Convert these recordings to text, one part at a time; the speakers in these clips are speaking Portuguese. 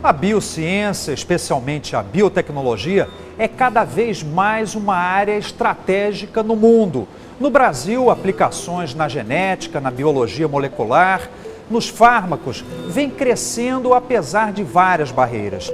A biociência, especialmente a biotecnologia, é cada vez mais uma área estratégica no mundo. No Brasil, aplicações na genética, na biologia molecular, nos fármacos, vêm crescendo apesar de várias barreiras.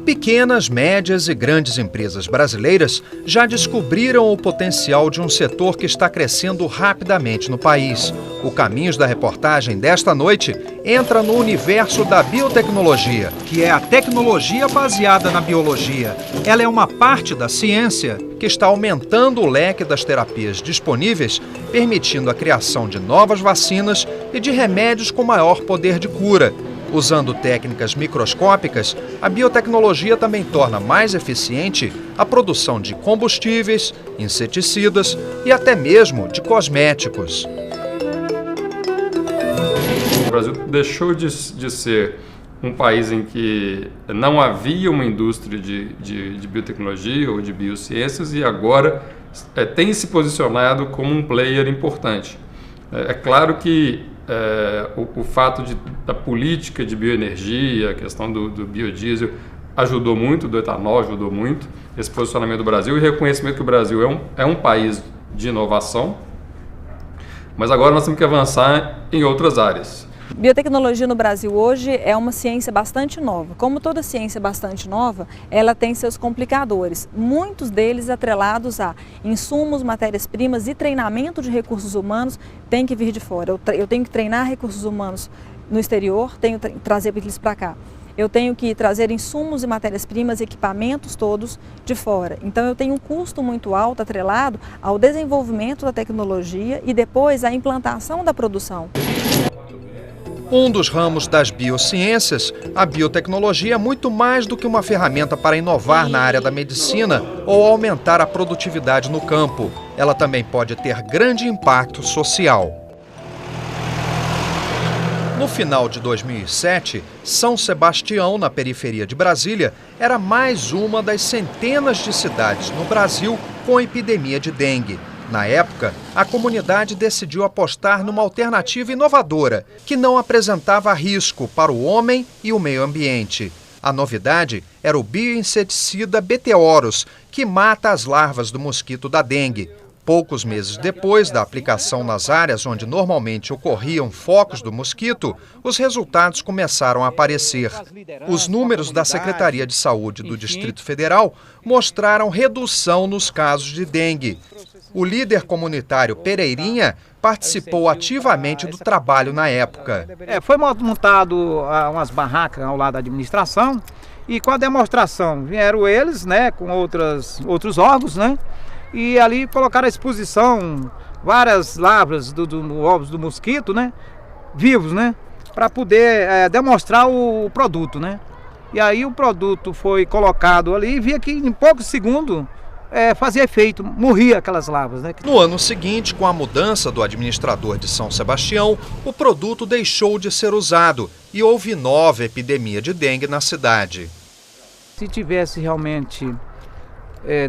Pequenas, médias e grandes empresas brasileiras já descobriram o potencial de um setor que está crescendo rapidamente no país. O Caminhos da Reportagem desta noite entra no universo da biotecnologia, que é a tecnologia baseada na biologia. Ela é uma parte da ciência que está aumentando o leque das terapias disponíveis, permitindo a criação de novas vacinas e de remédios com maior poder de cura. Usando técnicas microscópicas, a biotecnologia também torna mais eficiente a produção de combustíveis, inseticidas e até mesmo de cosméticos. O Brasil deixou de ser um país em que não havia uma indústria de biotecnologia ou de biociências e agora tem se posicionado como um player importante. É claro que o fato da política de bioenergia, a questão do biodiesel ajudou muito, do etanol ajudou muito, esse posicionamento do Brasil e reconhecimento que o Brasil é um país de inovação, mas agora nós temos que avançar em outras áreas. Biotecnologia no Brasil hoje é uma ciência bastante nova. Como toda ciência bastante nova, ela tem seus complicadores, muitos deles atrelados a insumos, matérias-primas e treinamento de recursos humanos tem que vir de fora. Eu tenho que treinar recursos humanos no exterior, tenho que trazer eles para cá. Eu tenho que trazer insumos e matérias-primas, equipamentos todos de fora. Então eu tenho um custo muito alto atrelado ao desenvolvimento da tecnologia e depois à implantação da produção. Um dos ramos das biociências, a biotecnologia é muito mais do que uma ferramenta para inovar na área da medicina ou aumentar a produtividade no campo. Ela também pode ter grande impacto social. No final de 2007, São Sebastião, na periferia de Brasília, era mais uma das centenas de cidades no Brasil com epidemia de dengue. Na época, a comunidade decidiu apostar numa alternativa inovadora, que não apresentava risco para o homem e o meio ambiente. A novidade era o bioinseticida Beteoros, que mata as larvas do mosquito da dengue. Poucos meses depois da aplicação nas áreas onde normalmente ocorriam focos do mosquito, os resultados começaram a aparecer. Os números da Secretaria de Saúde do Distrito Federal mostraram redução nos casos de dengue. O líder comunitário Pereirinha participou ativamente do trabalho na época. Foi montado umas barracas ao lado da administração e com a demonstração vieram eles, né, com outros órgãos, né, e ali colocaram à exposição várias larvas ovos do mosquito, né, vivos, né, para poder demonstrar o produto, né. E aí o produto foi colocado ali e via que em poucos segundos fazia efeito, morria aquelas larvas, né? No ano seguinte, com a mudança do administrador de São Sebastião, o produto deixou de ser usado e houve nova epidemia de dengue na cidade. Se tivesse realmente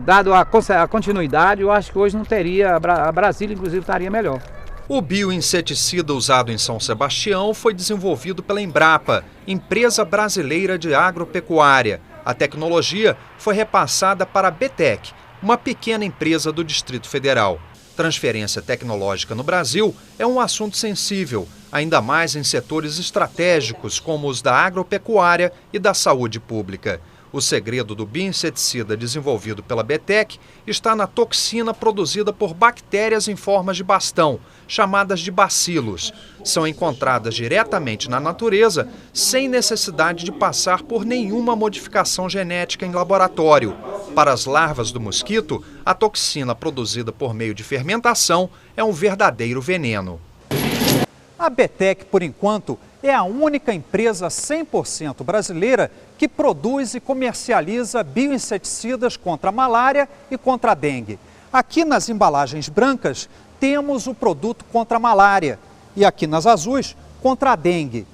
dado a continuidade, eu acho que hoje não teria, a Brasília inclusive estaria melhor. O bioinseticida usado em São Sebastião foi desenvolvido pela Embrapa, empresa brasileira de agropecuária. A tecnologia foi repassada para a BTEC, uma pequena empresa do Distrito Federal. Transferência tecnológica no Brasil é um assunto sensível, ainda mais em setores estratégicos como os da agropecuária e da saúde pública. O segredo do bioinseticida desenvolvido pela BTEC está na toxina produzida por bactérias em formas de bastão, chamadas de bacilos. São encontradas diretamente na natureza, sem necessidade de passar por nenhuma modificação genética em laboratório. Para as larvas do mosquito, a toxina produzida por meio de fermentação é um verdadeiro veneno. A BTEC, por enquanto, é a única empresa 100% brasileira que produz e comercializa bioinseticidas contra a malária e contra a dengue. Aqui nas embalagens brancas temos o produto contra a malária e aqui nas azuis contra a dengue.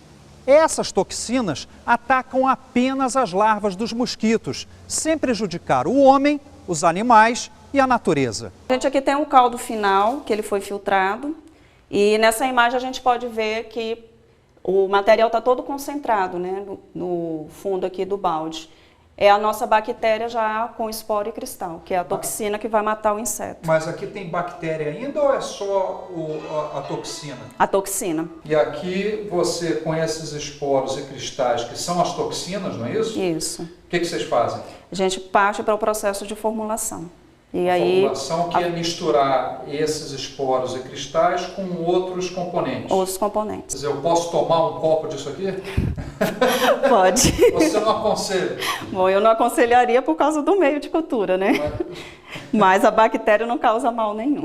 Essas toxinas atacam apenas as larvas dos mosquitos, sem prejudicar o homem, os animais e a natureza. A gente aqui tem um caldo final, que ele foi filtrado, e nessa imagem a gente pode ver que O material está todo concentrado, né, no fundo aqui do balde. É a nossa bactéria já com esporo e cristal, que é a toxina que vai matar o inseto. Mas aqui tem bactéria ainda ou é só a toxina? A toxina. E aqui você, com esses esporos e cristais, que são as toxinas, não é isso? Isso. O que vocês fazem? A gente parte para o processo de formulação. E formulação que é misturar esses esporos e cristais com outros componentes. Outros componentes. Quer dizer, eu posso tomar um copo disso aqui? Pode. Você não aconselha? Bom, eu não aconselharia por causa do meio de cultura, né? Mas a bactéria não causa mal nenhum.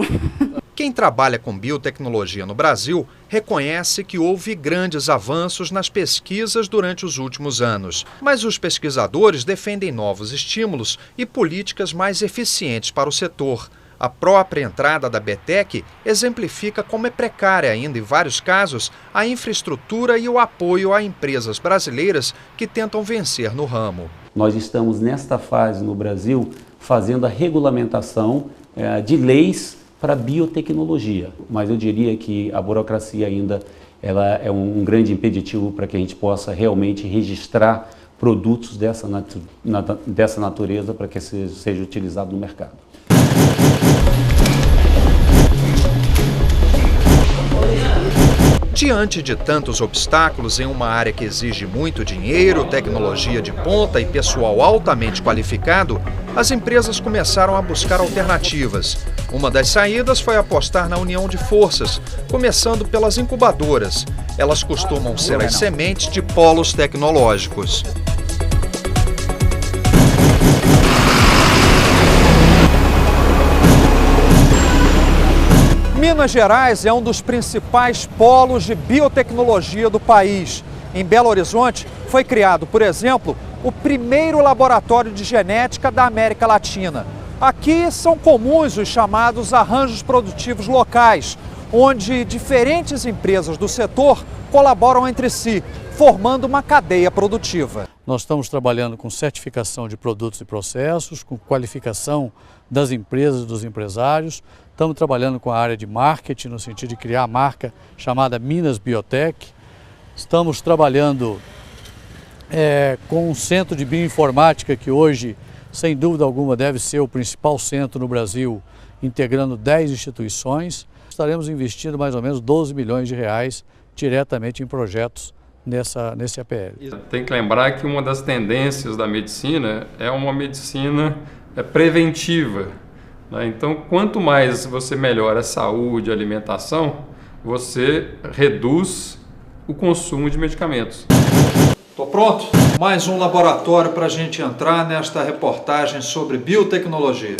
Quem trabalha com biotecnologia no Brasil reconhece que houve grandes avanços nas pesquisas durante os últimos anos. Mas os pesquisadores defendem novos estímulos e políticas mais eficientes para o setor. A própria entrada da BTEC exemplifica como é precária ainda, em vários casos, a infraestrutura e o apoio a empresas brasileiras que tentam vencer no ramo. Nós estamos nesta fase no Brasil fazendo a regulamentação de leis para biotecnologia, mas eu diria que a burocracia ainda ela é um grande impeditivo para que a gente possa realmente registrar produtos dessa natureza para que seja utilizado no mercado. Diante de tantos obstáculos em uma área que exige muito dinheiro, tecnologia de ponta e pessoal altamente qualificado, as empresas começaram a buscar alternativas. Uma das saídas foi apostar na união de forças, começando pelas incubadoras. Elas costumam ser as sementes de polos tecnológicos. Minas Gerais é um dos principais polos de biotecnologia do país. Em Belo Horizonte, foi criado, por exemplo, o primeiro laboratório de genética da América Latina. Aqui são comuns os chamados arranjos produtivos locais, onde diferentes empresas do setor colaboram entre si, formando uma cadeia produtiva. Nós estamos trabalhando com certificação de produtos e processos, com qualificação das empresas e dos empresários. Estamos trabalhando com a área de marketing, no sentido de criar a marca chamada Minas Biotech. Estamos trabalhando com um centro de bioinformática que hoje, sem dúvida alguma, deve ser o principal centro no Brasil, integrando 10 instituições. Estaremos investindo mais ou menos 12 milhões de reais diretamente em projetos nesse APL. Tem que lembrar que uma das tendências da medicina é uma medicina preventiva. Então, quanto mais você melhora a saúde, a alimentação, você reduz o consumo de medicamentos. Estou pronto? Mais um laboratório para a gente entrar nesta reportagem sobre biotecnologia.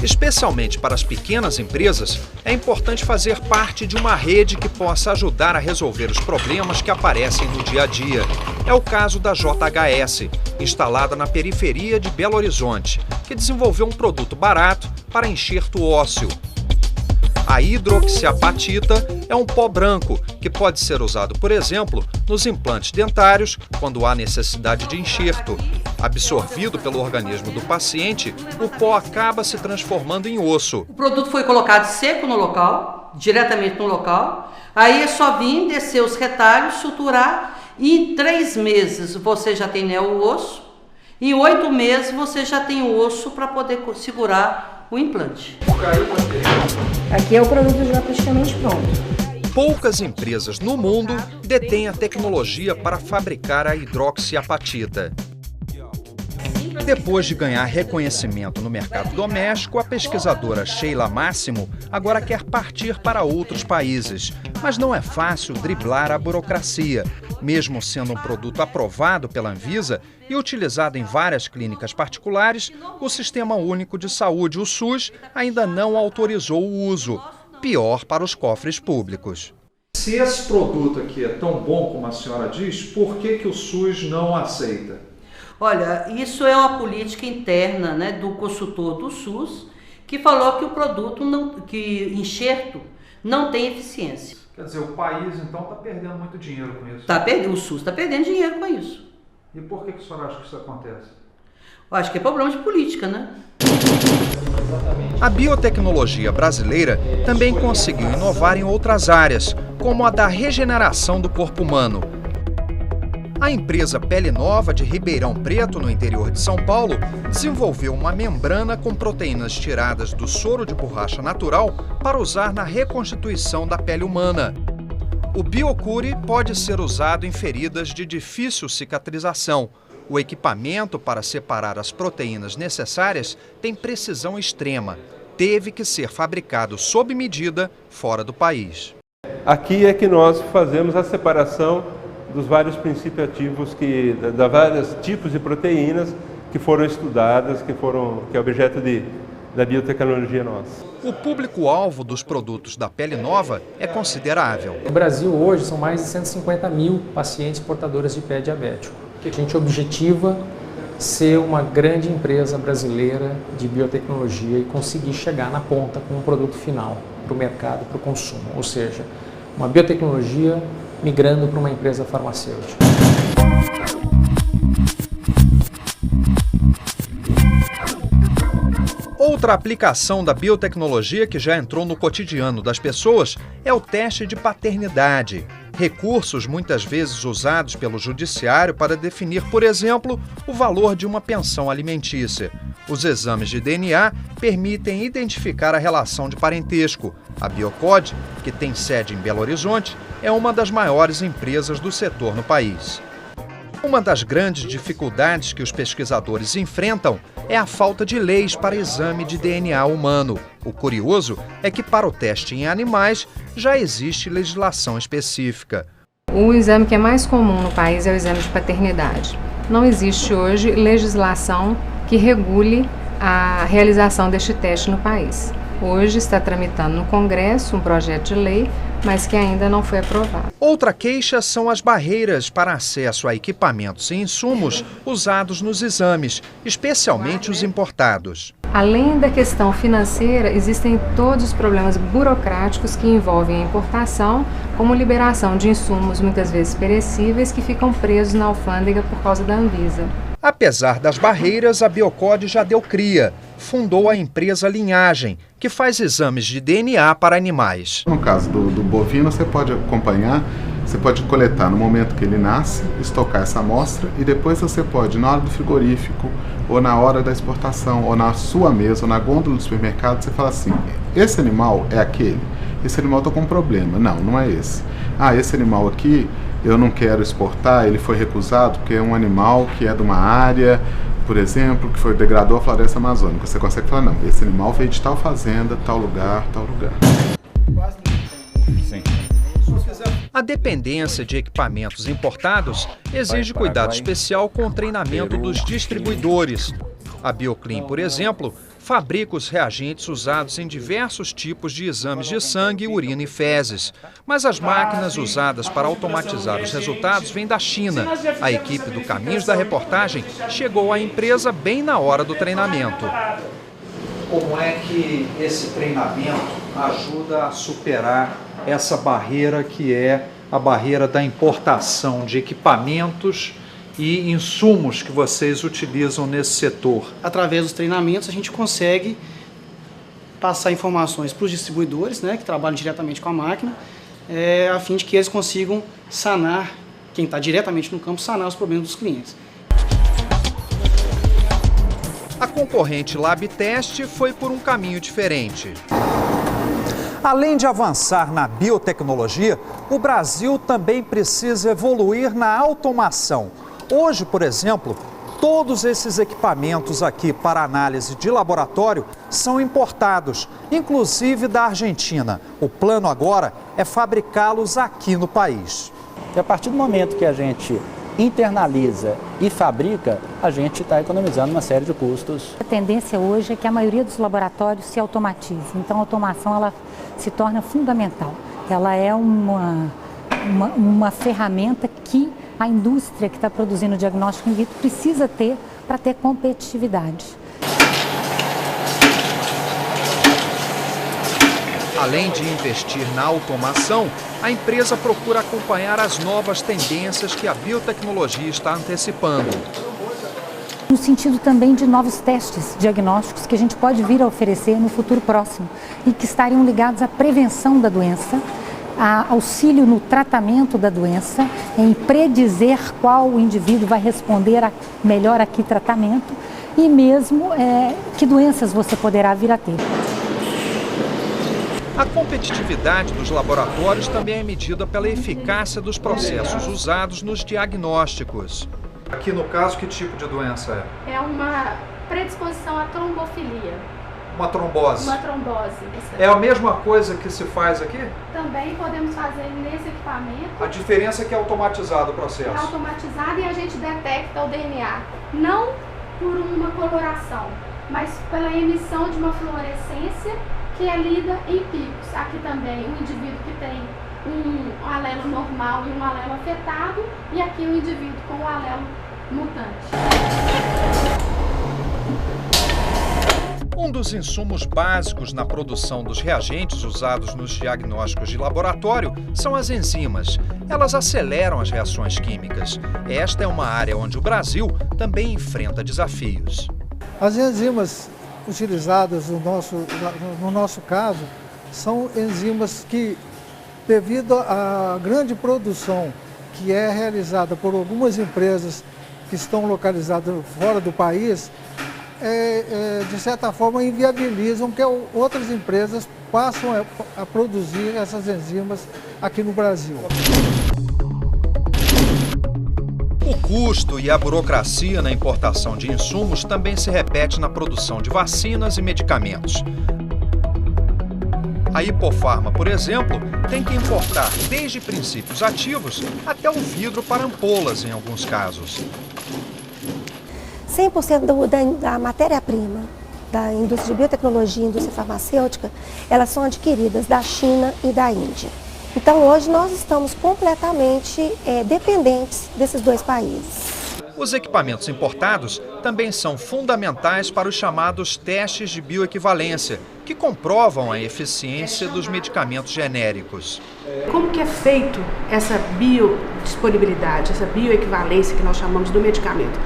Especialmente para as pequenas empresas, é importante fazer parte de uma rede que possa ajudar a resolver os problemas que aparecem no dia a dia. É o caso da JHS, instalada na periferia de Belo Horizonte, que desenvolveu um produto barato para enxerto ósseo. A hidroxiapatita é um pó branco que pode ser usado, por exemplo, nos implantes dentários quando há necessidade de enxerto. Absorvido pelo organismo do paciente, o pó acaba se transformando em osso. O produto foi colocado seco no local, diretamente no local. Aí é só vir, descer os retalhos, suturar e em 3 meses você já tem o osso. Em 8 meses você já tem o osso para poder segurar o implante. Aqui é o produto já praticamente pronto. Poucas empresas no mundo detêm a tecnologia para fabricar a hidroxiapatita. Depois de ganhar reconhecimento no mercado doméstico, a pesquisadora Sheila Máximo agora quer partir para outros países. Mas não é fácil driblar a burocracia. Mesmo sendo um produto aprovado pela Anvisa e utilizado em várias clínicas particulares, o Sistema Único de Saúde, o SUS, ainda não autorizou o uso. Pior para os cofres públicos. Se esse produto aqui é tão bom como a senhora diz, por que o SUS não aceita? Olha, isso é uma política interna, né, do consultor do SUS, que falou que o produto, que enxerto, não tem eficiência. Quer dizer, o país então está perdendo muito dinheiro com isso? O SUS está perdendo dinheiro com isso. E por que a senhora acha que isso acontece? Eu acho que é problema de política, né? A biotecnologia brasileira também conseguiu inovar em outras áreas, como a da regeneração do corpo humano. A empresa Pele Nova de Ribeirão Preto, no interior de São Paulo, desenvolveu uma membrana com proteínas tiradas do soro de borracha natural para usar na reconstituição da pele humana. O Biocure pode ser usado em feridas de difícil cicatrização. O equipamento para separar as proteínas necessárias tem precisão extrema. Teve que ser fabricado sob medida fora do país. Aqui é que nós fazemos a separação dos vários princípios ativos, da vários tipos de proteínas que foram estudadas, que é objeto da biotecnologia nossa. O público-alvo dos produtos da Pele Nova é considerável. No Brasil hoje são mais de 150 mil pacientes portadores de pé diabético. A gente objetiva ser uma grande empresa brasileira de biotecnologia e conseguir chegar na ponta com um produto final para o mercado, para o consumo. Ou seja, uma biotecnologia migrando para uma empresa farmacêutica. Outra aplicação da biotecnologia que já entrou no cotidiano das pessoas é o teste de paternidade. Recursos muitas vezes usados pelo judiciário para definir, por exemplo, o valor de uma pensão alimentícia. Os exames de DNA permitem identificar a relação de parentesco. A Biocode, que tem sede em Belo Horizonte, é uma das maiores empresas do setor no país. Uma das grandes dificuldades que os pesquisadores enfrentam é a falta de leis para exame de DNA humano. O curioso é que para o teste em animais já existe legislação específica. O exame que é mais comum no país é o exame de paternidade. Não existe hoje legislação que regule a realização deste teste no país. Hoje está tramitando no Congresso um projeto de lei, mas que ainda não foi aprovado. Outra queixa são as barreiras para acesso a equipamentos e insumos usados nos exames, especialmente os importados. Além da questão financeira, existem todos os problemas burocráticos que envolvem a importação, como liberação de insumos muitas vezes perecíveis que ficam presos na alfândega por causa da Anvisa. Apesar das barreiras, a Biocode já deu cria. Fundou a empresa Linhagem, que faz exames de DNA para animais. No caso do bovino, você pode acompanhar, você pode coletar no momento que ele nasce, estocar essa amostra e depois você pode, na hora do frigorífico, ou na hora da exportação, ou na sua mesa, ou na gôndola do supermercado, você fala assim, esse animal é aquele? Esse animal está com um problema. Não, não é esse. Ah, esse animal aqui eu não quero exportar, ele foi recusado porque é um animal que é de uma área, por exemplo, que foi degradou a floresta amazônica. Você consegue falar, não, esse animal veio de tal fazenda, tal lugar, tal lugar. Sim. A dependência de equipamentos importados exige cuidado especial com o treinamento dos distribuidores. A Bioclean, por exemplo, fabrica os reagentes usados em diversos tipos de exames de sangue, urina e fezes. Mas as máquinas usadas para automatizar os resultados vêm da China. A equipe do Caminhos da Reportagem chegou à empresa bem na hora do treinamento. Como é que esse treinamento ajuda a superar essa barreira que é a barreira da importação de equipamentos e insumos que vocês utilizam nesse setor? Através dos treinamentos a gente consegue passar informações para os distribuidores, né, que trabalham diretamente com a máquina, a fim de que eles consigam sanar, quem está diretamente no campo, sanar os problemas dos clientes. A concorrente LabTest foi por um caminho diferente. Além de avançar na biotecnologia, o Brasil também precisa evoluir na automação. Hoje, por exemplo, todos esses equipamentos aqui para análise de laboratório são importados, inclusive da Argentina. O plano agora é fabricá-los aqui no país. E a partir do momento que a gente internaliza e fabrica, a gente está economizando uma série de custos. A tendência hoje é que a maioria dos laboratórios se automatize, então a automação ela se torna fundamental. Ela é uma ferramenta que a indústria que está produzindo diagnóstico in vitro precisa ter para ter competitividade. Além de investir na automação, a empresa procura acompanhar as novas tendências que a biotecnologia está antecipando. no sentido também de novos testes diagnósticos que a gente pode vir a oferecer no futuro próximo e que estariam ligados à prevenção da doença, a auxílio no tratamento da doença, em predizer qual o indivíduo vai responder melhor a que tratamento e mesmo que doenças você poderá vir a ter. A competitividade dos laboratórios também é medida pela eficácia dos processos usados nos diagnósticos. Aqui no caso, que tipo de doença é? É uma predisposição à trombofilia. Uma trombose? Uma trombose. É a mesma coisa que se faz aqui? Também podemos fazer nesse equipamento. A diferença é que é automatizado o processo. É automatizado e a gente detecta o DNA, não por uma coloração, mas pela emissão de uma fluorescência que é lida em picos. Aqui também um indivíduo que tem um alelo normal e um alelo afetado, e aqui um indivíduo com um alelo mutante. Um dos insumos básicos na produção dos reagentes usados nos diagnósticos de laboratório são as enzimas. Elas aceleram as reações químicas. Esta é uma área onde o Brasil também enfrenta desafios. As enzimas utilizadas no nosso caso são enzimas que, devido à grande produção que é realizada por algumas empresas que estão localizadas fora do país, de certa forma inviabilizam que outras empresas passem a produzir essas enzimas aqui no Brasil. O custo e a burocracia na importação de insumos também se repete na produção de vacinas e medicamentos. A Hipofarma, por exemplo, tem que importar desde princípios ativos até o vidro para ampolas em alguns casos. 100% da matéria-prima da indústria de biotecnologia e indústria farmacêutica, elas são adquiridas da China e da Índia. Então hoje nós estamos completamente dependentes desses dois países. Os equipamentos importados também são fundamentais para os chamados testes de bioequivalência, que comprovam a eficiência dos medicamentos genéricos. Como que é feito essa biodisponibilidade, essa bioequivalência que nós chamamos do medicamento?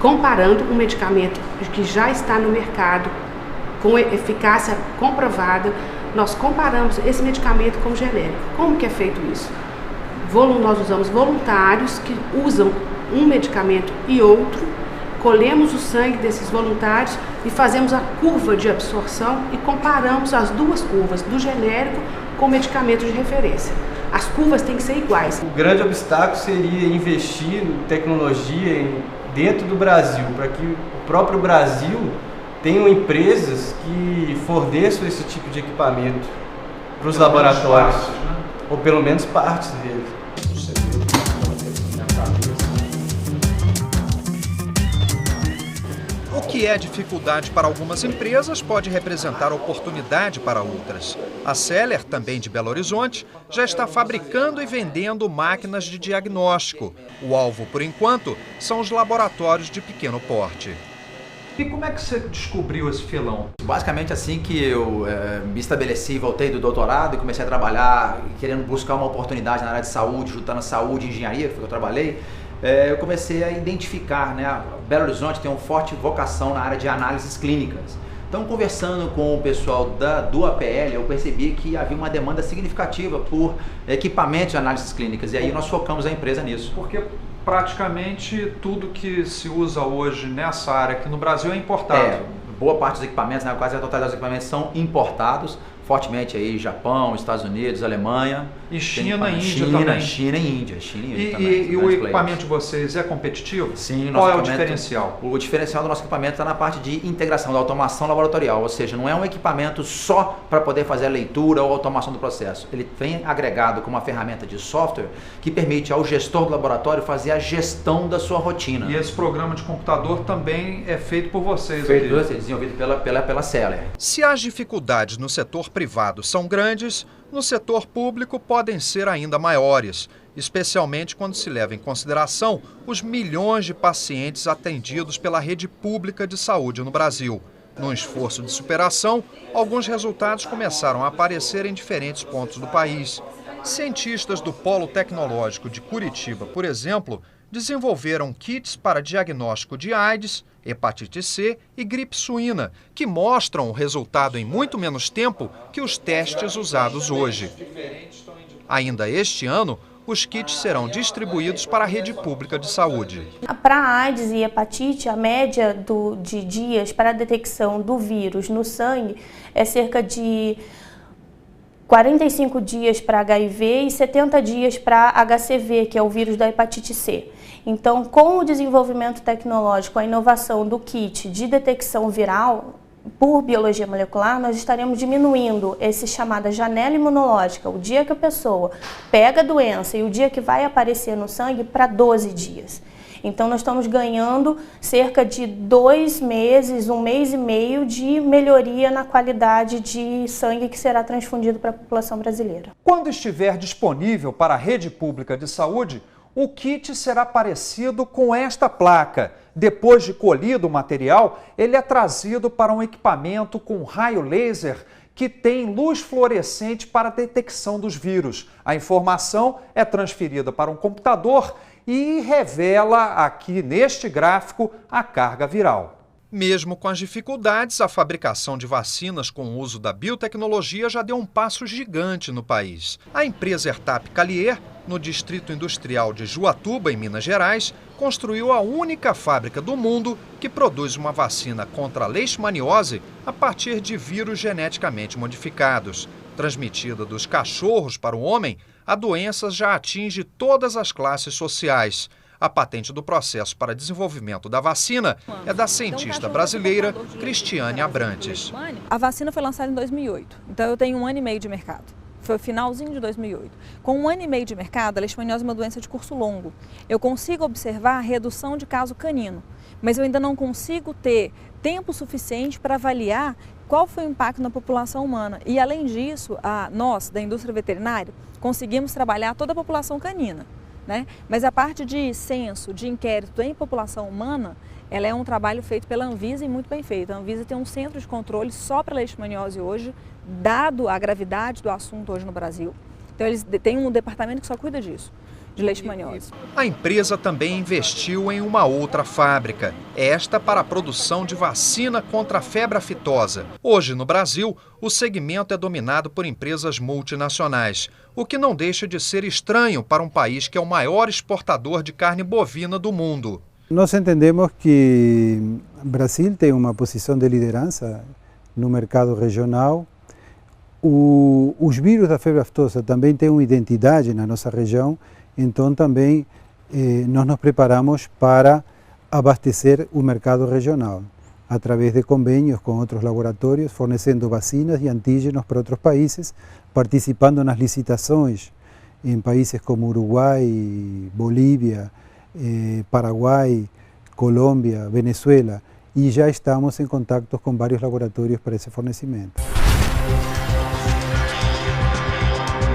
Comparando um medicamento que já está no mercado, com eficácia comprovada, nós comparamos esse medicamento com o genérico. Como que é feito isso? Nós usamos voluntários que usam um medicamento e outro, colhemos o sangue desses voluntários e fazemos a curva de absorção e comparamos as duas curvas do genérico com o medicamento de referência. As curvas têm que ser iguais. O grande obstáculo seria investir em tecnologia dentro do Brasil, para que o próprio Brasil tenha empresas que forneçam esse tipo de equipamento para os laboratórios, ou pelo menos partes deles. O que é dificuldade para algumas empresas pode representar oportunidade para outras. A Celler, também de Belo Horizonte, já está fabricando e vendendo máquinas de diagnóstico. O alvo, por enquanto, são os laboratórios de pequeno porte. E como é que você descobriu esse filão? Basicamente assim que eu me estabeleci, voltei do doutorado e comecei a trabalhar, querendo buscar uma oportunidade na área de saúde, juntando saúde e engenharia, que foi o que eu trabalhei, eu comecei a identificar, né? Belo Horizonte tem uma forte vocação na área de análises clínicas. Então, conversando com o pessoal do APL, eu percebi que havia uma demanda significativa por equipamentos de análises clínicas, e aí nós focamos a empresa nisso. Porque praticamente tudo que se usa hoje nessa área aqui no Brasil é importado. Boa parte dos equipamentos, né, quase a totalidade dos equipamentos são importados, fortemente aí Japão, Estados Unidos, Alemanha. E China e Índia também. China e Índia também. E o equipamento de vocês é competitivo? Sim. Qual é o diferencial? O diferencial do nosso equipamento está na parte de integração, da automação laboratorial, ou seja, não é um equipamento só para poder fazer a leitura ou automação do processo. Ele vem agregado com uma ferramenta de software que permite ao gestor do laboratório fazer a gestão da sua rotina. E esse programa de computador também é feito por vocês? Feito por vocês, desenvolvido pela Celler. Se as dificuldades no setor privado são grandes, no setor público podem ser ainda maiores, especialmente quando se leva em consideração os milhões de pacientes atendidos pela rede pública de saúde no Brasil. Num esforço de superação, alguns resultados começaram a aparecer em diferentes pontos do país. Cientistas do Polo Tecnológico de Curitiba, por exemplo, desenvolveram kits para diagnóstico de AIDS, hepatite C e gripe suína, que mostram o resultado em muito menos tempo que os testes usados hoje. Ainda este ano, os kits serão distribuídos para a rede pública de saúde. Para a AIDS e hepatite, a média de dias para a detecção do vírus no sangue é cerca de 45 dias para HIV e 70 dias para HCV, que é o vírus da hepatite C. Então, com o desenvolvimento tecnológico, a inovação do kit de detecção viral por biologia molecular, nós estaremos diminuindo essa chamada janela imunológica, o dia que a pessoa pega a doença e o dia que vai aparecer no sangue, para 12 dias. Então, nós estamos ganhando cerca de 2 meses, 1 mês e meio de melhoria na qualidade de sangue que será transfundido para a população brasileira. Quando estiver disponível para a rede pública de saúde, o kit será parecido com esta placa. Depois de colhido o material, ele é trazido para um equipamento com raio laser que tem luz fluorescente para a detecção dos vírus. A informação é transferida para um computador e revela aqui neste gráfico a carga viral. Mesmo com as dificuldades, a fabricação de vacinas com o uso da biotecnologia já deu um passo gigante no país. A empresa Ertap Calier, no Distrito Industrial de Juatuba, em Minas Gerais, construiu a única fábrica do mundo que produz uma vacina contra a leishmaniose a partir de vírus geneticamente modificados. Transmitida dos cachorros para o homem, a doença já atinge todas as classes sociais. A patente do processo para desenvolvimento da vacina é da cientista brasileira Cristiane Abrantes. A vacina foi lançada em 2008, então eu tenho 1 ano e meio de mercado. Foi o finalzinho de 2008. Com 1 ano e meio de mercado, a leishmaniose é uma doença de curso longo. Eu consigo observar a redução de caso canino, mas eu ainda não consigo ter tempo suficiente para avaliar qual foi o impacto na população humana. E, além disso, nós, da indústria veterinária, conseguimos trabalhar toda a população canina, né? Mas a parte de censo, de inquérito em população humana, ela é um trabalho feito pela Anvisa e muito bem feito. A Anvisa tem um centro de controle só para leishmaniose hoje, dado a gravidade do assunto hoje no Brasil. Então eles têm um departamento que só cuida disso, de leishmaniose. A empresa também investiu em uma outra fábrica, esta para a produção de vacina contra a febre aftosa. Hoje no Brasil, o segmento é dominado por empresas multinacionais, o que não deixa de ser estranho para um país que é o maior exportador de carne bovina do mundo. Nós entendemos que o Brasil tem uma posição de liderança no mercado regional. Os vírus da febre aftosa também têm uma identidade na nossa região, então também nós nos preparamos para abastecer o mercado regional, através de convênios com outros laboratórios, fornecendo vacinas e antígenos para outros países, participando nas licitações em países como Uruguai, Bolívia, Paraguai, Colômbia, Venezuela, e já estamos em contato com vários laboratórios para esse fornecimento.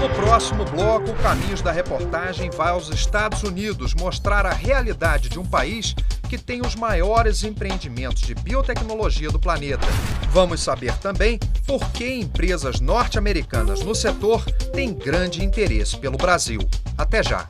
No próximo bloco, o Caminhos da Reportagem vai aos Estados Unidos mostrar a realidade de um país que tem os maiores empreendimentos de biotecnologia do planeta. Vamos saber também por que empresas norte-americanas no setor têm grande interesse pelo Brasil. Até já!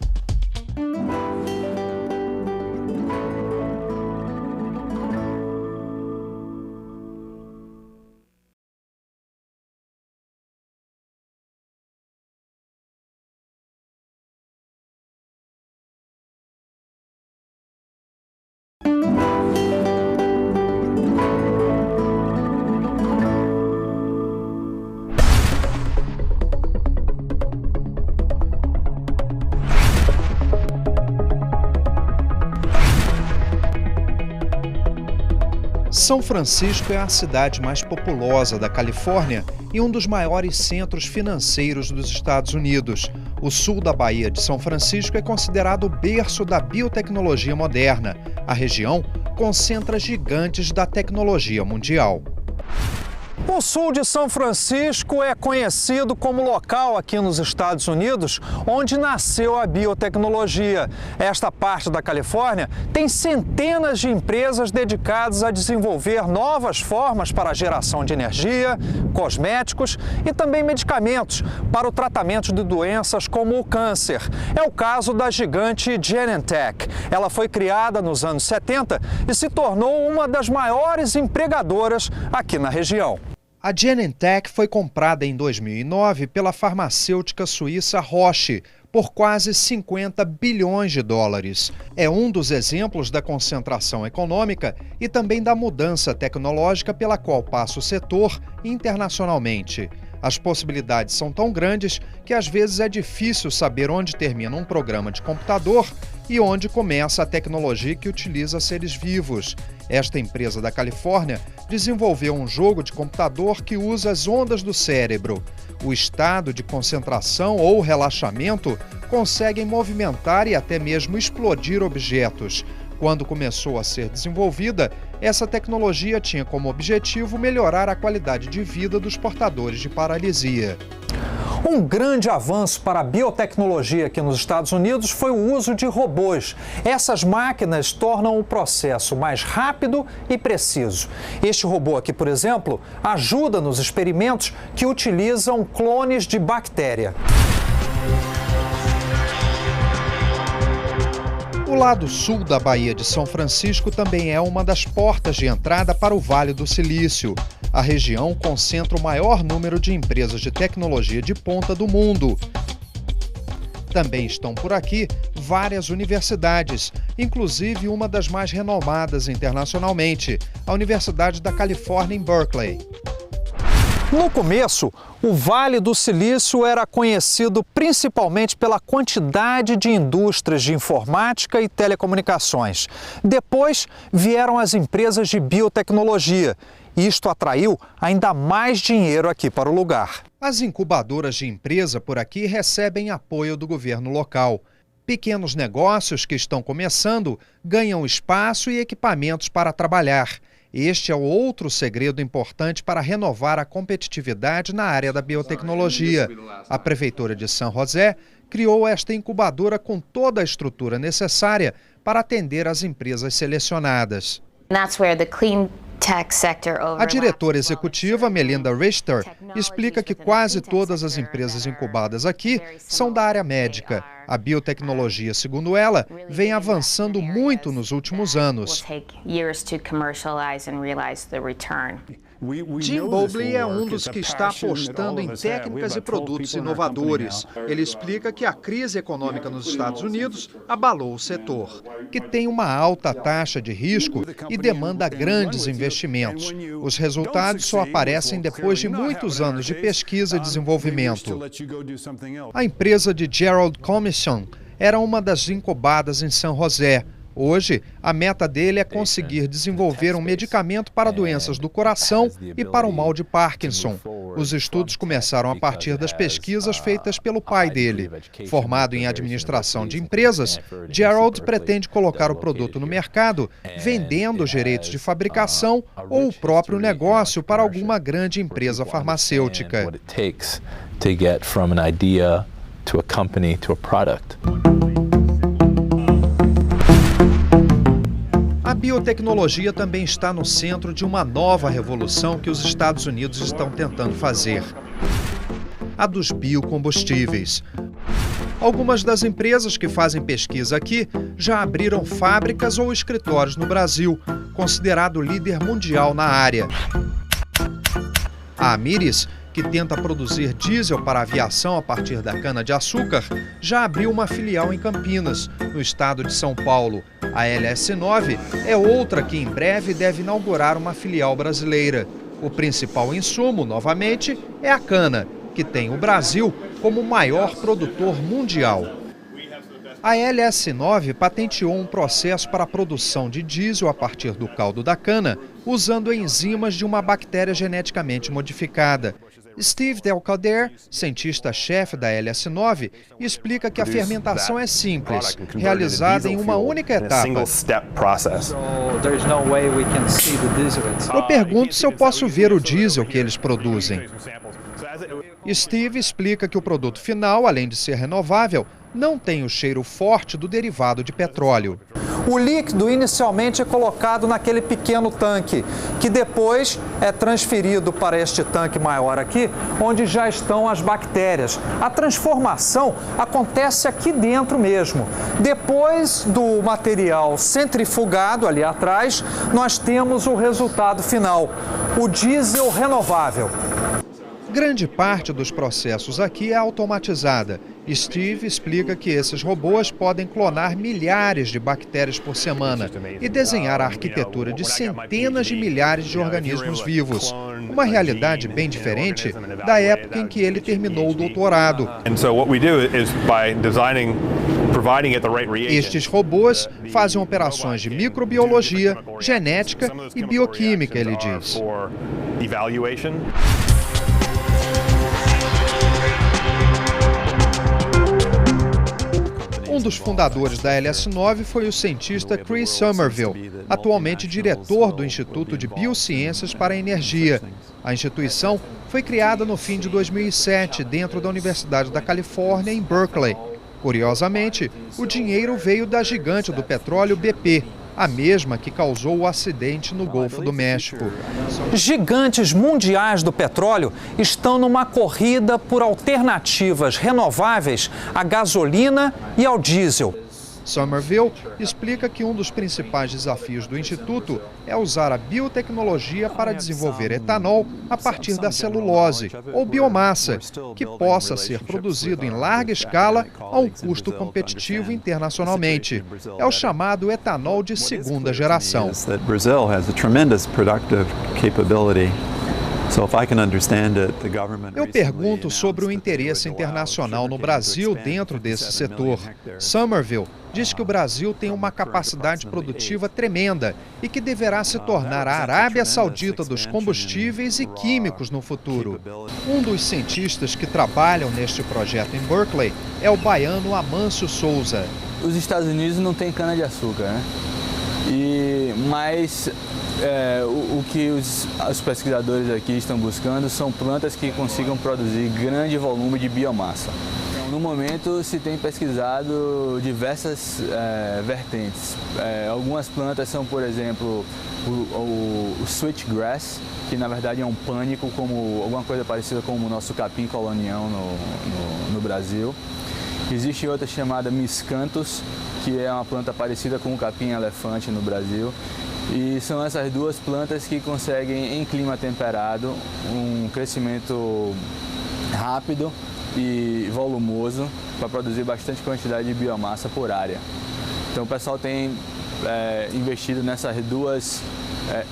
São Francisco é a cidade mais populosa da Califórnia e um dos maiores centros financeiros dos Estados Unidos. O sul da Baía de São Francisco é considerado o berço da biotecnologia moderna. A região concentra gigantes da tecnologia mundial. O sul de São Francisco é conhecido como local aqui nos Estados Unidos onde nasceu a biotecnologia. Esta parte da Califórnia tem centenas de empresas dedicadas a desenvolver novas formas para a geração de energia, cosméticos e também medicamentos para o tratamento de doenças como o câncer. É o caso da gigante Genentech. Ela foi criada nos anos 70 e se tornou uma das maiores empregadoras aqui na região. A Genentech foi comprada em 2009 pela farmacêutica suíça Roche por quase 50 bilhões de dólares. É um dos exemplos da concentração econômica e também da mudança tecnológica pela qual passa o setor internacionalmente. As possibilidades são tão grandes que às vezes é difícil saber onde termina um programa de computador e onde começa a tecnologia que utiliza seres vivos. Esta empresa da Califórnia desenvolveu um jogo de computador que usa as ondas do cérebro. O estado de concentração ou relaxamento conseguem movimentar e até mesmo explodir objetos. Quando começou a ser desenvolvida, essa tecnologia tinha como objetivo melhorar a qualidade de vida dos portadores de paralisia. Um grande avanço para a biotecnologia aqui nos Estados Unidos foi o uso de robôs. Essas máquinas tornam o processo mais rápido e preciso. Este robô aqui, por exemplo, ajuda nos experimentos que utilizam clones de bactéria. O lado sul da Baía de São Francisco também é uma das portas de entrada para o Vale do Silício. A região concentra o maior número de empresas de tecnologia de ponta do mundo. Também estão por aqui várias universidades, inclusive uma das mais renomadas internacionalmente, a Universidade da Califórnia em Berkeley. No começo, o Vale do Silício era conhecido principalmente pela quantidade de indústrias de informática e telecomunicações. Depois vieram as empresas de biotecnologia. Isto atraiu ainda mais dinheiro aqui para o lugar. As incubadoras de empresa por aqui recebem apoio do governo local. Pequenos negócios que estão começando ganham espaço e equipamentos para trabalhar. Este é o outro segredo importante para renovar a competitividade na área da biotecnologia. A Prefeitura de San José criou esta incubadora com toda a estrutura necessária para atender as empresas selecionadas. A diretora executiva, Melinda Richter, explica que quase todas as empresas incubadas aqui são da área médica. A biotecnologia, segundo ela, vem avançando muito nos últimos anos. Jim Bobley é um dos que está apostando em técnicas e produtos inovadores. Ele explica que a crise econômica nos Estados Unidos abalou o setor, que tem uma alta taxa de risco e demanda grandes investimentos. Os resultados só aparecem depois de muitos anos de pesquisa e desenvolvimento. A empresa de Gerald Commission era uma das incubadas em San José. Hoje, a meta dele é conseguir desenvolver um medicamento para doenças do coração e para o mal de Parkinson. Os estudos começaram a partir das pesquisas feitas pelo pai dele. Formado em administração de empresas, Gerald pretende colocar o produto no mercado, vendendo os direitos de fabricação ou o próprio negócio para alguma grande empresa farmacêutica. A biotecnologia também está no centro de uma nova revolução que os Estados Unidos estão tentando fazer: a dos biocombustíveis. Algumas das empresas que fazem pesquisa aqui já abriram fábricas ou escritórios no Brasil, considerado líder mundial na área. A Amyris, que tenta produzir diesel para a aviação a partir da cana-de-açúcar, já abriu uma filial em Campinas, no estado de São Paulo. A LS9 é outra que em breve deve inaugurar uma filial brasileira. O principal insumo, novamente, é a cana, que tem o Brasil como o maior produtor mundial. A LS9 patenteou um processo para a produção de diesel a partir do caldo da cana, usando enzimas de uma bactéria geneticamente modificada. Steve Delcader, cientista-chefe da LS9, explica que a fermentação é simples, realizada em uma única etapa. Eu pergunto se eu posso ver o diesel que eles produzem. Steve explica que o produto final, além de ser renovável, não tem o cheiro forte do derivado de petróleo. O líquido inicialmente é colocado naquele pequeno tanque, que depois é transferido para este tanque maior aqui, onde já estão as bactérias. A transformação acontece aqui dentro mesmo. Depois do material centrifugado ali atrás, nós temos o resultado final, o diesel renovável. Grande parte dos processos aqui é automatizada. Steve explica que esses robôs podem clonar milhares de bactérias por semana e desenhar a arquitetura de centenas de milhares de organismos vivos. Uma realidade bem diferente da época em que ele terminou o doutorado. Estes robôs fazem operações de microbiologia, genética e bioquímica, ele diz. Um dos fundadores da LS9 foi o cientista Chris Somerville, atualmente diretor do Instituto de Biociências para a Energia. A instituição foi criada no fim de 2007, dentro da Universidade da Califórnia, em Berkeley. Curiosamente, o dinheiro veio da gigante do petróleo BP, a mesma que causou o acidente no Golfo do México. Gigantes mundiais do petróleo estão numa corrida por alternativas renováveis à gasolina e ao diesel. Somerville explica que um dos principais desafios do Instituto é usar a biotecnologia para desenvolver etanol a partir da celulose, ou biomassa, que possa ser produzido em larga escala a um custo competitivo internacionalmente. É o chamado etanol de segunda geração. Eu pergunto sobre o interesse internacional no Brasil dentro desse setor. Somerville diz que o Brasil tem uma capacidade produtiva tremenda e que deverá se tornar a Arábia Saudita dos combustíveis e químicos no futuro. Um dos cientistas que trabalham neste projeto em Berkeley é o baiano Amâncio Souza. Os Estados Unidos não têm cana-de-açúcar, né? Mas o que os pesquisadores aqui estão buscando são plantas que consigam produzir grande volume de biomassa. Então, no momento se tem pesquisado diversas vertentes. Algumas plantas são, por exemplo, o switchgrass, que na verdade é um pânico, como alguma coisa parecida com o nosso capim colonial no Brasil. Existe outra chamada miscanthus, que é uma planta parecida com o capim-elefante no Brasil. E são essas duas plantas que conseguem, em clima temperado, um crescimento rápido e volumoso para produzir bastante quantidade de biomassa por área. Então o pessoal tem investido nessas duas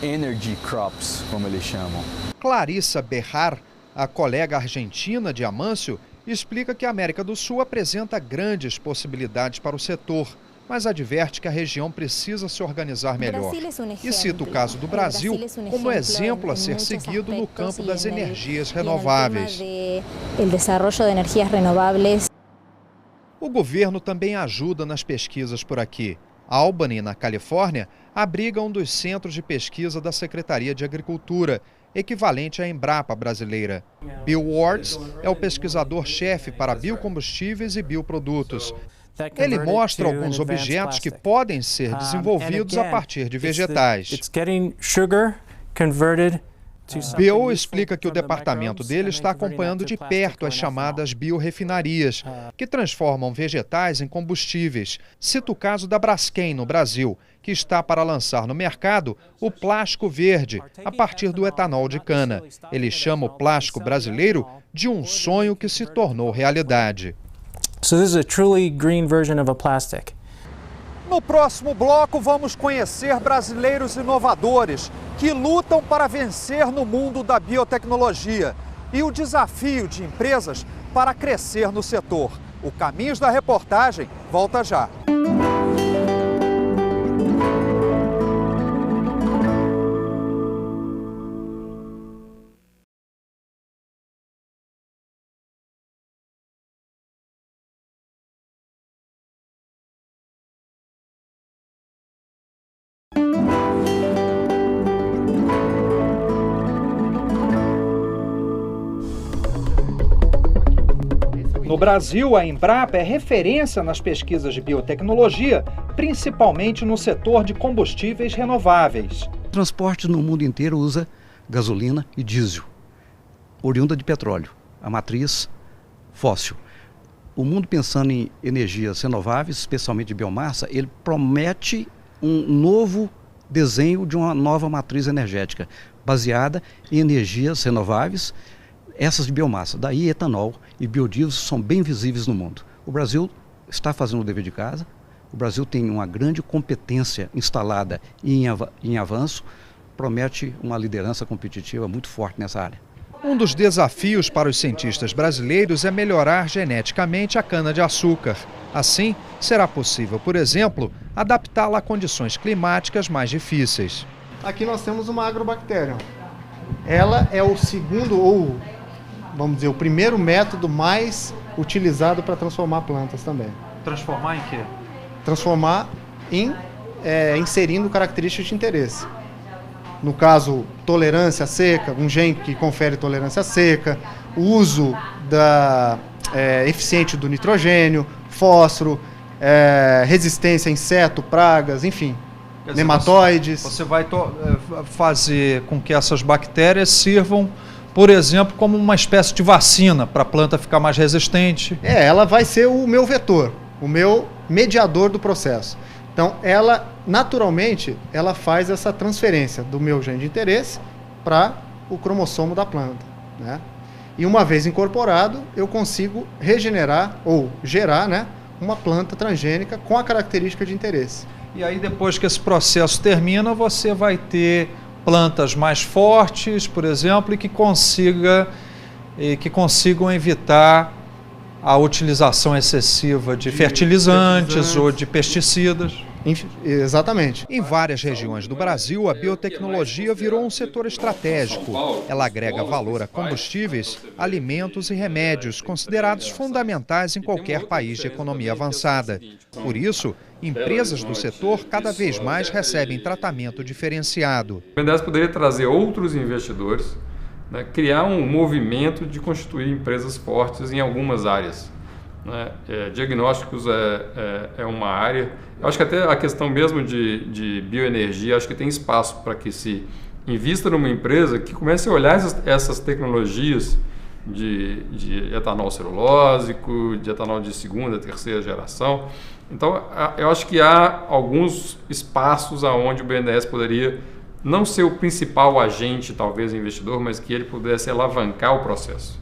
energy crops, como eles chamam. Clarissa Berrar, a colega argentina de Amâncio, explica que a América do Sul apresenta grandes possibilidades para o setor, mas adverte que a região precisa se organizar melhor. E cita o caso do Brasil como exemplo a ser seguido no campo das energias renováveis. O governo também ajuda nas pesquisas por aqui. Albany, na Califórnia, abriga um dos centros de pesquisa da Secretaria de Agricultura, equivalente à Embrapa brasileira. Bill Wards é o pesquisador-chefe para biocombustíveis e bioprodutos. Ele mostra alguns objetos que podem ser desenvolvidos a partir de vegetais. Bill explica que o departamento dele está acompanhando de perto as chamadas biorefinarias, que transformam vegetais em combustíveis. Cita o caso da Braskem, no Brasil, que está para lançar no mercado o plástico verde, a partir do etanol de cana. Ele chama o plástico brasileiro de um sonho que se tornou realidade. So this is a truly green version of a plastic. No próximo bloco, vamos conhecer brasileiros inovadores que lutam para vencer no mundo da biotecnologia e o desafio de empresas para crescer no setor. O Caminhos da Reportagem volta já. No Brasil, a Embrapa é referência nas pesquisas de biotecnologia, principalmente no setor de combustíveis renováveis. O transporte no mundo inteiro usa gasolina e diesel, oriunda de petróleo, a matriz fóssil. O mundo, pensando em energias renováveis, especialmente de biomassa, ele promete um novo desenho de uma nova matriz energética, baseada em energias renováveis, essas de biomassa. Daí etanol e biodiesel são bem visíveis no mundo. O Brasil está fazendo o dever de casa, o Brasil tem uma grande competência instalada e em avanço, promete uma liderança competitiva muito forte nessa área. Um dos desafios para os cientistas brasileiros é melhorar geneticamente a cana-de-açúcar. Assim, será possível, por exemplo, adaptá-la a condições climáticas mais difíceis. Aqui nós temos uma agrobactéria. Ela é o segundo, ou vamos dizer, o primeiro método mais utilizado para transformar plantas também. Transformar em quê? Transformar em inserindo características de interesse. No caso, tolerância à seca, um gene que confere tolerância à seca, o uso eficiente do nitrogênio, fósforo, resistência a inseto, pragas, enfim, nematóides. Você vai fazer com que essas bactérias sirvam, por exemplo, como uma espécie de vacina para a planta ficar mais resistente. Ela vai ser o meu vetor, o meu mediador do processo. Então, ela, naturalmente, ela faz essa transferência do meu gene de interesse para o cromossomo da planta, né? E uma vez incorporado, eu consigo regenerar ou gerar, né, uma planta transgênica com a característica de interesse. E aí, depois que esse processo termina, você vai ter plantas mais fortes, por exemplo, e que consigam evitar a utilização excessiva de fertilizantes ou de pesticidas. Exatamente. Em várias regiões do Brasil, a biotecnologia virou um setor estratégico. Ela agrega valor a combustíveis, alimentos e remédios, considerados fundamentais em qualquer país de economia avançada. Por isso, empresas do setor cada vez mais recebem tratamento diferenciado. O BNDES poderia trazer outros investidores, né, criar um movimento de constituir empresas fortes em algumas áreas. Diagnósticos é uma área. Eu acho que até a questão mesmo de bioenergia, acho que tem espaço para que se invista numa empresa que comece a olhar essas tecnologias de etanol celulósico, de etanol de segunda, terceira geração. Então, eu acho que há alguns espaços onde o BNDES poderia não ser o principal agente, talvez, investidor, mas que ele pudesse alavancar o processo.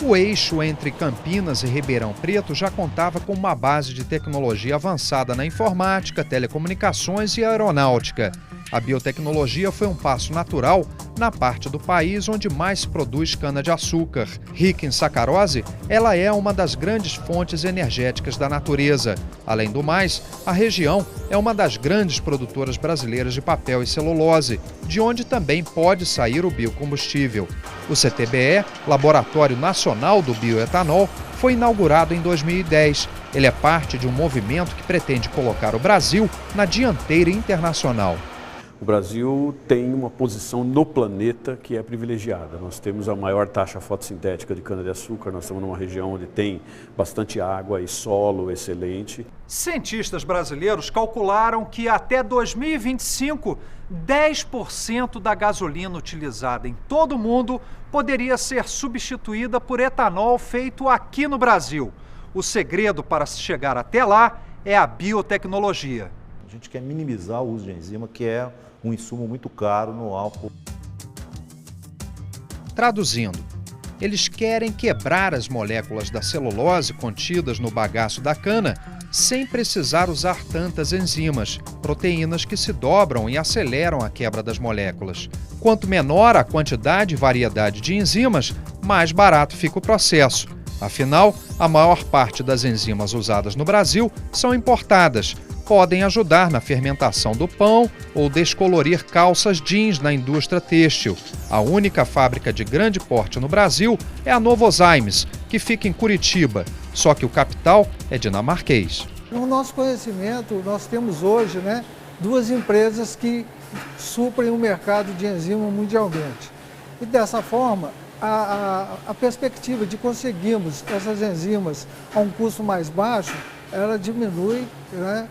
O eixo entre Campinas e Ribeirão Preto já contava com uma base de tecnologia avançada na informática, telecomunicações e aeronáutica. A biotecnologia foi um passo natural na parte do país onde mais se produz cana-de-açúcar. Rica em sacarose, ela é uma das grandes fontes energéticas da natureza. Além do mais, a região é uma das grandes produtoras brasileiras de papel e celulose, de onde também pode sair o biocombustível. O CTBE, Laboratório Nacional do Bioetanol, foi inaugurado em 2010. Ele é parte de um movimento que pretende colocar o Brasil na dianteira internacional. O Brasil tem uma posição no planeta que é privilegiada. Nós temos a maior taxa fotossintética de cana-de-açúcar, nós estamos numa região onde tem bastante água e solo excelente. Cientistas brasileiros calcularam que até 2025, 10% da gasolina utilizada em todo o mundo poderia ser substituída por etanol feito aqui no Brasil. O segredo para se chegar até lá é a biotecnologia. A gente quer minimizar o uso de enzima, que é um insumo muito caro no álcool. Traduzindo, eles querem quebrar as moléculas da celulose contidas no bagaço da cana sem precisar usar tantas enzimas, proteínas que se dobram e aceleram a quebra das moléculas. Quanto menor a quantidade e variedade de enzimas, mais barato fica o processo. Afinal, a maior parte das enzimas usadas no Brasil são importadas. Podem ajudar na fermentação do pão ou descolorir calças jeans na indústria têxtil. A única fábrica de grande porte no Brasil é a Novozymes, que fica em Curitiba, só que o capital é dinamarquês. No nosso conhecimento, nós temos hoje, duas empresas que suprem o mercado de enzima mundialmente. E dessa forma, a perspectiva de conseguirmos essas enzimas a um custo mais baixo, ela diminui, né,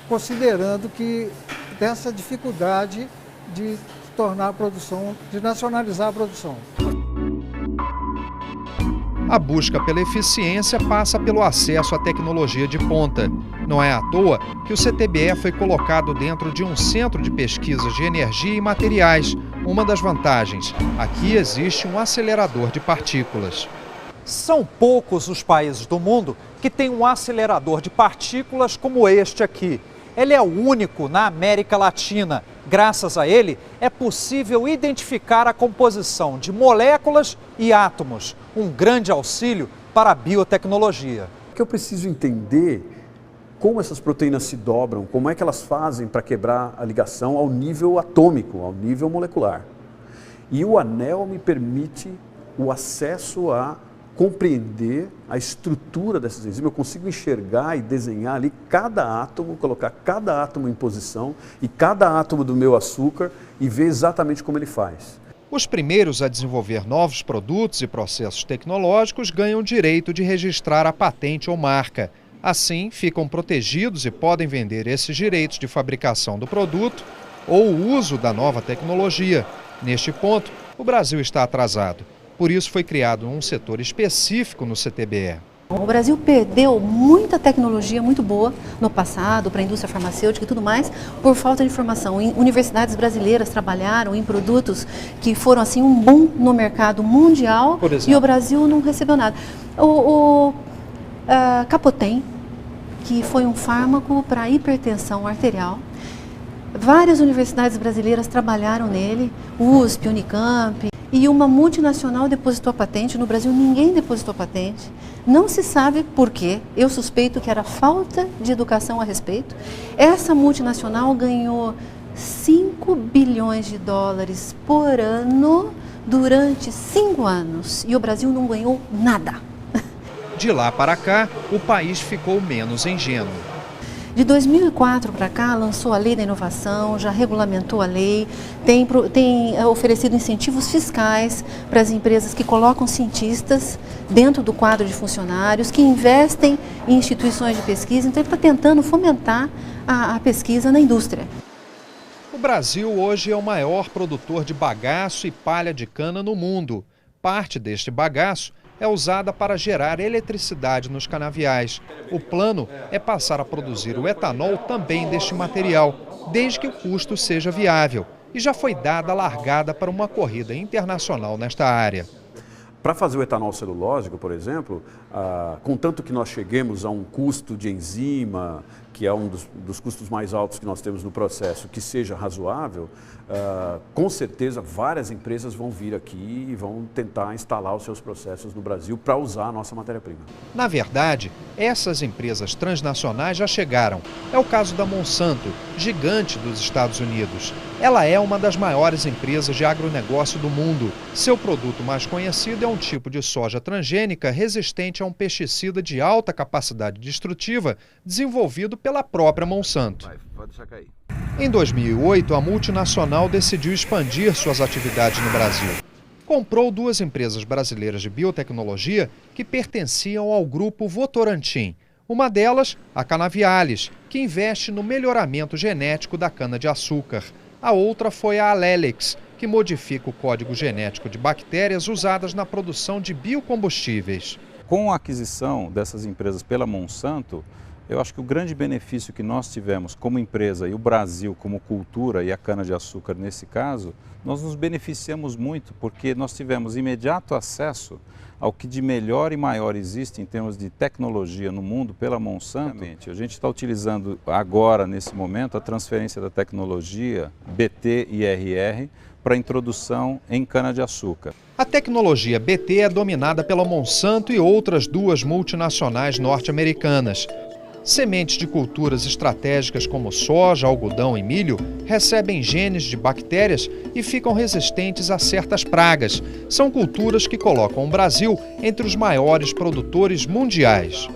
considerando que dessa dificuldade de tornar a produção, de nacionalizar a produção. A busca pela eficiência passa pelo acesso à tecnologia de ponta. Não é à toa que o CTBE foi colocado dentro de um centro de pesquisas de energia e materiais. Uma das vantagens, aqui existe um acelerador de partículas. São poucos os países do mundo que têm um acelerador de partículas como este aqui. Ele é o único na América Latina. Graças a ele, é possível identificar a composição de moléculas e átomos, um grande auxílio para a biotecnologia. O que eu preciso entender como essas proteínas se dobram, como é que elas fazem para quebrar a ligação ao nível atômico, ao nível molecular. E o anel me permite o acesso a compreender a estrutura dessas enzimas. Eu consigo enxergar e desenhar ali cada átomo, colocar cada átomo em posição e cada átomo do meu açúcar e ver exatamente como ele faz. Os primeiros a desenvolver novos produtos e processos tecnológicos ganham direito de registrar a patente ou marca. Assim, ficam protegidos e podem vender esses direitos de fabricação do produto ou o uso da nova tecnologia. Neste ponto, o Brasil está atrasado. Por isso foi criado um setor específico no CTBE. O Brasil perdeu muita tecnologia muito boa no passado para a indústria farmacêutica e tudo mais por falta de informação. Universidades brasileiras trabalharam em produtos que foram assim um boom no mercado mundial e o Brasil não recebeu nada. Capotem, que foi um fármaco para hipertensão arterial. Várias universidades brasileiras trabalharam nele, USP, Unicamp, e uma multinacional depositou a patente. No Brasil ninguém depositou patente. Não se sabe por quê. Eu suspeito que era falta de educação a respeito. Essa multinacional ganhou 5 bilhões de dólares por ano durante 5 anos e o Brasil não ganhou nada. De lá para cá, o país ficou menos ingênuo. De 2004 para cá, lançou a Lei da Inovação, já regulamentou a lei, tem oferecido incentivos fiscais para as empresas que colocam cientistas dentro do quadro de funcionários, que investem em instituições de pesquisa. Então, ele está tentando fomentar a pesquisa na indústria. O Brasil hoje é o maior produtor de bagaço e palha de cana no mundo. Parte deste bagaço é usada para gerar eletricidade nos canaviais. O plano é passar a produzir o etanol também deste material, desde que o custo seja viável. E já foi dada a largada para uma corrida internacional nesta área. Para fazer o etanol celulósico, por exemplo, contanto que nós cheguemos a um custo de enzima, que é um dos custos mais altos que nós temos no processo, que seja razoável, com certeza várias empresas vão vir aqui e vão tentar instalar os seus processos no Brasil para usar a nossa matéria-prima. Na verdade, essas empresas transnacionais já chegaram. É o caso da Monsanto, gigante dos Estados Unidos. Ela é uma das maiores empresas de agronegócio do mundo. Seu produto mais conhecido é um tipo de soja transgênica resistente a um pesticida de alta capacidade destrutiva desenvolvido pela própria Monsanto. Pode deixar cair. Em 2008, a multinacional decidiu expandir suas atividades no Brasil. Comprou 2 empresas brasileiras de biotecnologia que pertenciam ao grupo Votorantim. Uma delas, a Canaviales, que investe no melhoramento genético da cana-de-açúcar. A outra foi a Alelex, que modifica o código genético de bactérias usadas na produção de biocombustíveis. Com a aquisição dessas empresas pela Monsanto, eu acho que o grande benefício que nós tivemos como empresa e o Brasil como cultura e a cana-de-açúcar nesse caso, nós nos beneficiamos muito porque nós tivemos imediato acesso ao que de melhor e maior existe em termos de tecnologia no mundo pela Monsanto. A gente está utilizando agora, nesse momento, a transferência da tecnologia BT e RR para introdução em cana-de-açúcar. A tecnologia BT é dominada pela Monsanto e outras 2 multinacionais norte-americanas. Sementes de culturas estratégicas como soja, algodão e milho recebem genes de bactérias e ficam resistentes a certas pragas. São culturas que colocam o Brasil entre os maiores produtores mundiais.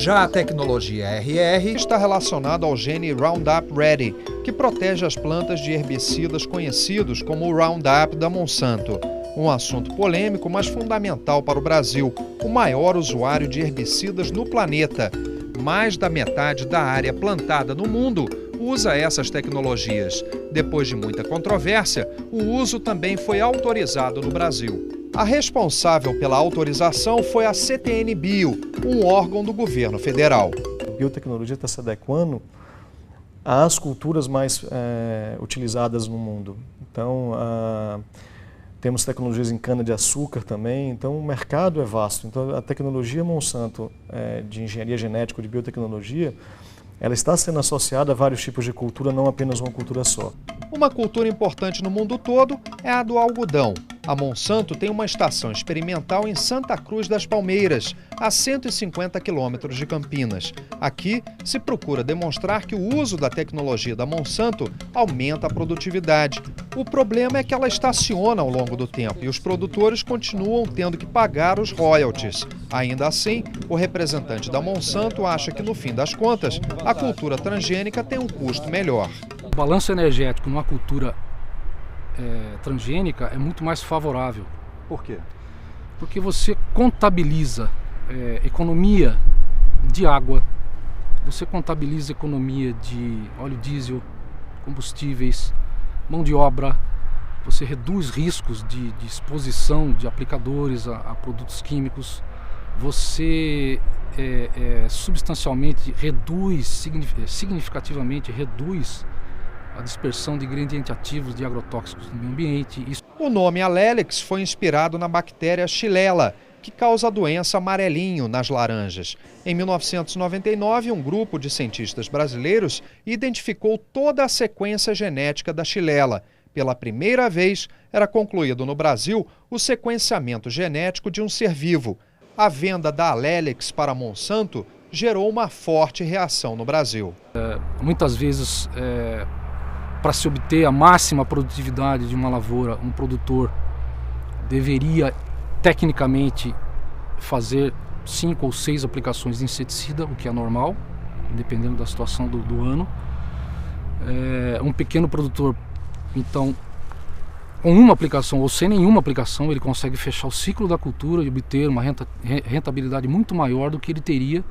Já a tecnologia RR está relacionada ao gene Roundup Ready, que protege as plantas de herbicidas conhecidos como o Roundup da Monsanto. Um assunto polêmico, mas fundamental para o Brasil, o maior usuário de herbicidas no planeta. Mais da metade da área plantada no mundo usa essas tecnologias. Depois de muita controvérsia, o uso também foi autorizado no Brasil. A responsável pela autorização foi a CTN Bio, um órgão do governo federal. A biotecnologia está se adequando às culturas mais utilizadas no mundo. Então, temos tecnologias em cana-de-açúcar também, então o mercado é vasto. Então, a tecnologia Monsanto de engenharia genética, de biotecnologia, ela está sendo associada a vários tipos de cultura, não apenas uma cultura só. Uma cultura importante no mundo todo é a do algodão. A Monsanto tem uma estação experimental em Santa Cruz das Palmeiras, a 150 quilômetros de Campinas. Aqui se procura demonstrar que o uso da tecnologia da Monsanto aumenta a produtividade. O problema é que ela estaciona ao longo do tempo e os produtores continuam tendo que pagar os royalties. Ainda assim, o representante da Monsanto acha que, no fim das contas, a cultura transgênica tem um custo melhor. O balanço energético numa cultura transgênica é muito mais favorável. Por quê? Porque você contabiliza economia de água, você contabiliza economia de óleo diesel, combustíveis, mão de obra, você reduz riscos de exposição de aplicadores a produtos químicos, você substancialmente significativamente reduz a dispersão de ingredientes ativos de agrotóxicos no meio ambiente. O nome Allelix foi inspirado na bactéria Xylella, que causa a doença amarelinho nas laranjas. Em 1999, um grupo de cientistas brasileiros identificou toda a sequência genética da Xylella. Pela primeira vez, era concluído no Brasil o sequenciamento genético de um ser vivo. A venda da Allelix para a Monsanto gerou uma forte reação no Brasil. Muitas vezes, para se obter a máxima produtividade de uma lavoura, um produtor deveria, tecnicamente, fazer 5 ou 6 aplicações de inseticida, o que é normal, dependendo da situação do ano. Um pequeno produtor, então, com uma aplicação ou sem nenhuma aplicação, ele consegue fechar o ciclo da cultura e obter uma rentabilidade muito maior do que ele teria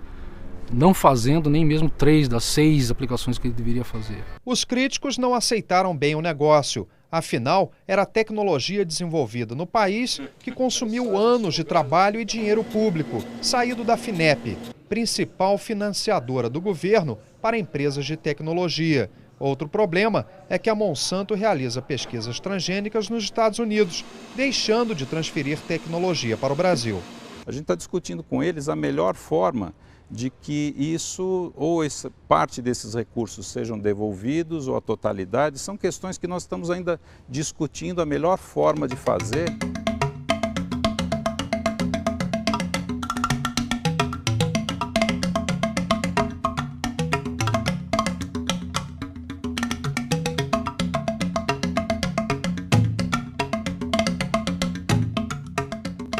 não fazendo nem mesmo 3 das 6 aplicações que ele deveria fazer. Os críticos não aceitaram bem o negócio. Afinal, era tecnologia desenvolvida no país que consumiu anos de trabalho e dinheiro público, saído da FINEP, principal financiadora do governo para empresas de tecnologia. Outro problema é que a Monsanto realiza pesquisas transgênicas nos Estados Unidos, deixando de transferir tecnologia para o Brasil. A gente está discutindo com eles a melhor forma de que isso, ou parte desses recursos sejam devolvidos, ou a totalidade, são questões que nós estamos ainda discutindo a melhor forma de fazer.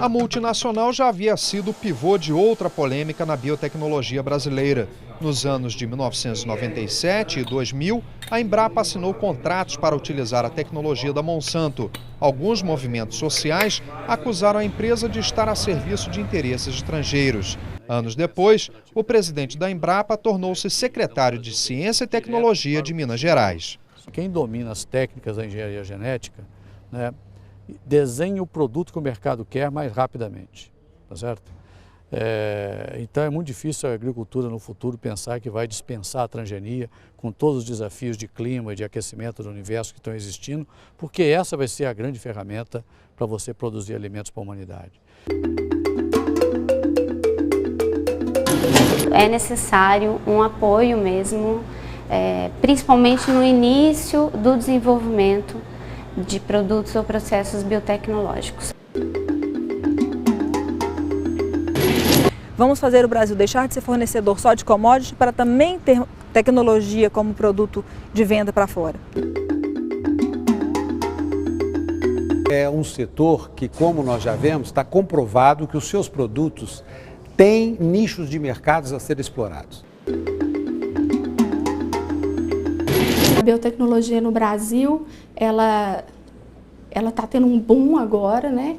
A multinacional já havia sido o pivô de outra polêmica na biotecnologia brasileira. Nos anos de 1997 e 2000, a Embrapa assinou contratos para utilizar a tecnologia da Monsanto. Alguns movimentos sociais acusaram a empresa de estar a serviço de interesses estrangeiros. Anos depois, o presidente da Embrapa tornou-se secretário de Ciência e Tecnologia de Minas Gerais. Quem domina as técnicas da engenharia genética, desenha o produto que o mercado quer mais rapidamente, tá certo? Então é muito difícil a agricultura no futuro pensar que vai dispensar a transgenia com todos os desafios de clima e de aquecimento do universo que estão existindo, porque essa vai ser a grande ferramenta para você produzir alimentos para a humanidade. É necessário um apoio mesmo, principalmente no início do desenvolvimento de produtos ou processos biotecnológicos. Vamos fazer o Brasil deixar de ser fornecedor só de commodity para também ter tecnologia como produto de venda para fora. É um setor que, como nós já vemos, está comprovado que os seus produtos tem nichos de mercados a serem explorados. A biotecnologia no Brasil, ela está tendo um boom agora, né?